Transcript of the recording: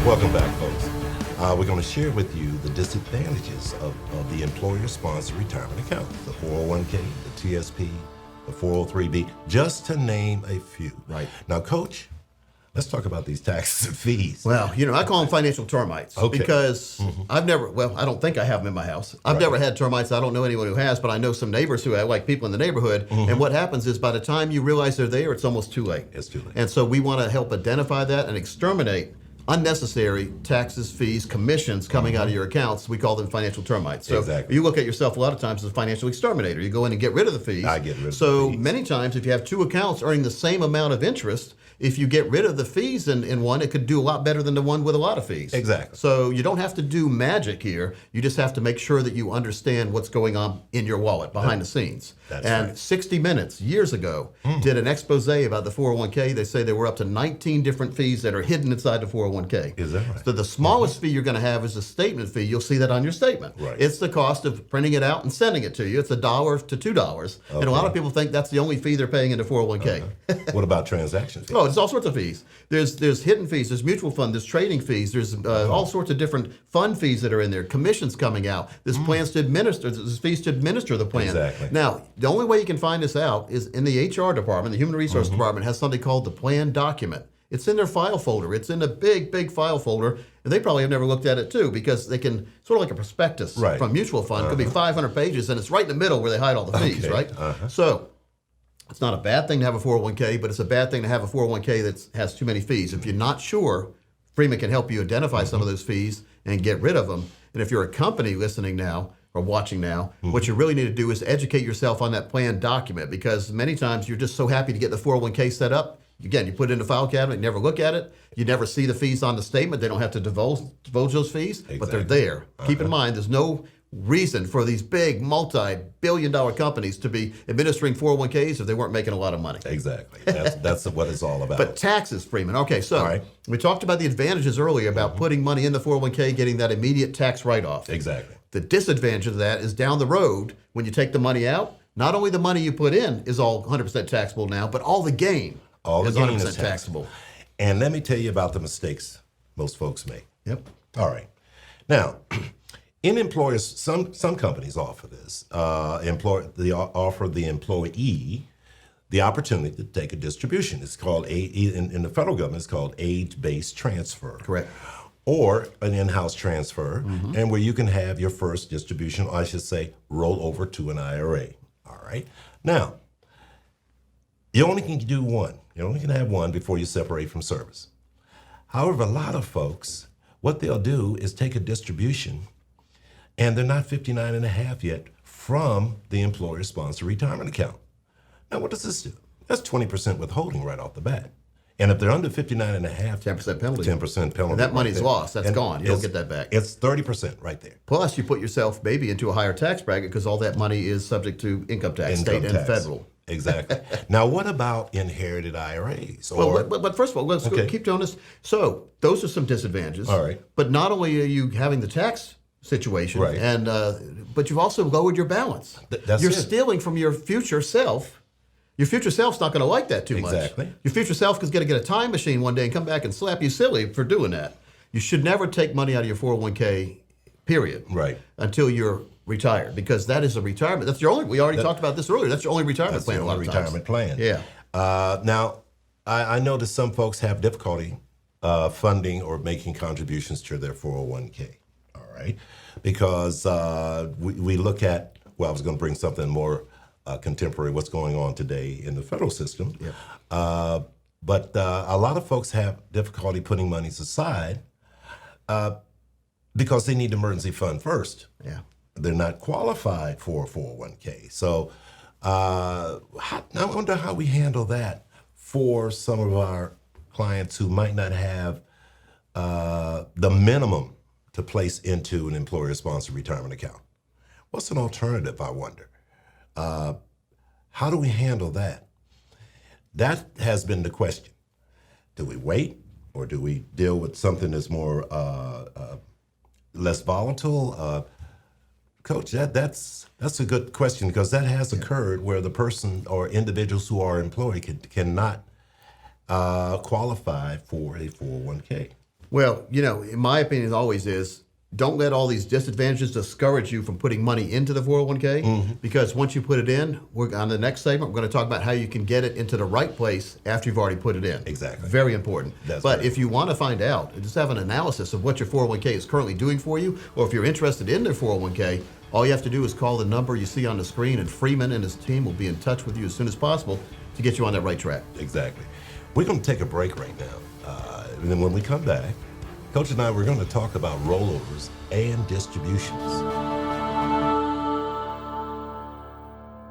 Welcome back, folks. We're going to share with you the disadvantages of the employer-sponsored retirement account, the 401k, the TSP, the 403b, just to name a few. Right. Now, Coach, let's talk about these taxes and fees. Well, I call them financial termites because I don't think I have them in my house. I've never had termites. I don't know anyone who has, but I know some neighbors who have, like people in the neighborhood. And what happens is by the time you realize they're there, it's almost too late. It's too late. And so we want to help identify that and exterminate unnecessary taxes, fees, commissions coming out of your accounts. We call them financial termites. So Exactly. you look at yourself a lot of times as a financial exterminator. You go in and get rid of the fees. I get rid of the So fees. many times if you have two accounts earning the same amount of interest, if you get rid of the fees in one, it could do a lot better than the one with a lot of fees. Exactly. So you don't have to do magic here. You just have to make sure that you understand what's going on in your wallet behind the scenes. That's and right. 60 Minutes, years ago, did an expose about the 401k. They say there were up to 19 different fees that are hidden inside the 401k. Is that right? So the smallest fee you're going to have is a statement fee. You'll see that on your statement. Right. It's the cost of printing it out and sending it to you. It's $1 to $2. And a lot of people think that's the only fee they're paying in the 401k. What about transaction fees? Oh, it's all sorts of fees. There's hidden fees, there's mutual fund, there's trading fees, there's all sorts of different fund fees that are in there, commissions coming out, there's plans to administer, there's fees to administer the plan. Exactly. Now, the only way you can find this out is in the HR department, the Human Resource Department has something called the plan document. It's in their file folder. It's in a big, big file folder, and they probably have never looked at it too because they can, sort of like a prospectus Right. from mutual fund, could be 500 pages, and it's right in the middle where they hide all the fees, Okay. right? So, it's not a bad thing to have a 401k, but it's a bad thing to have a 401k that has too many fees. If you're not sure, Freeman can help you identify some of those fees and get rid of them. And if you're a company listening now or watching now, what you really need to do is educate yourself on that plan document because many times you're just so happy to get the 401k set up. Again, you put it in the file cabinet, you never look at it, you never see the fees on the statement. They don't have to divulge those fees, but they're Exactly. there. Keep in mind, there's no reason for these big multi-billion-dollar companies to be administering 401ks if they weren't making a lot of money. Exactly. That's what it's all about. But taxes, Freeman. Okay, so All right. we talked about the advantages earlier about putting money in the 401k, getting that immediate tax write-off. Exactly. The disadvantage of that is down the road, when you take the money out, not only the money you put in is all 100% taxable now, but all the gain All the is gain 100% is taxable. And let me tell you about the mistakes most folks make. Yep. All right. Now, in employers, some companies offer this. They offer the employee the opportunity to take a distribution. It's called in the federal government. It's called age-based transfer. Correct. Or an in-house transfer, and where you can have your first distribution, or I should say, roll over to an IRA. All right. Now, you only can do one. You only can have one before you separate from service. However, a lot of folks, what they'll do is take a distribution, and they're not 59 and a half yet from the employer-sponsored retirement account. Now, what does this do? That's 20% withholding right off the bat. And if they're under 59 and a half, 10% penalty. 10% penalty. And that money's right there. lost. That's And gone. You don't it's- get that back. It's 30% right there. Plus, you put yourself maybe into a higher tax bracket because all that money is subject to income tax, Income state and tax. federal. Exactly. Now, what about inherited IRAs? Or Well, but first of all, let's keep doing this. So those are some disadvantages. All right. But not only are you having the tax situation, Right. and but you've also lowered your balance. That's You're it. stealing from your future self. Your future self's not going to like that too much. Exactly. Your future self is going to get a time machine one day and come back and slap you silly for doing that. You should never take money out of your 401k, period. Right. Until you're retired, because that is a retirement. That's your only. We already talked about this earlier. That's your only retirement that's plan. the a lot only of times. retirement plan. Yeah. Now, I know that some folks have difficulty funding or making contributions to their 401k. All right. Because we look at, well, I was going to bring something more contemporary, what's going on today in the federal system. Yep. But a lot of folks have difficulty putting monies aside because they need emergency fund first. Yeah. They're not qualified for a 401k. So I wonder how we handle that for some of our clients who might not have the minimum to place into an employer-sponsored retirement account. What's an alternative, I wonder? How do we handle that? That has been the question. Do we wait, or do we deal with something that's more less volatile? Coach, that's a good question, because that has occurred where the person or individuals who are employed cannot qualify for a 401k. Well, in my opinion, always is don't let all these disadvantages discourage you from putting money into the 401k because once you put it in, we're on the next segment, we're going to talk about how you can get it into the right place after you've already put it in. Exactly. Very important. That's but very if you want to find out, just have an analysis of what your 401k is currently doing for you, or if you're interested in their 401k, all you have to do is call the number you see on the screen, and Freeman and his team will be in touch with you as soon as possible to get you on that right track. Exactly. We're going to take a break right now. And then when we come back, Coach and I, we're going to talk about rollovers and distributions.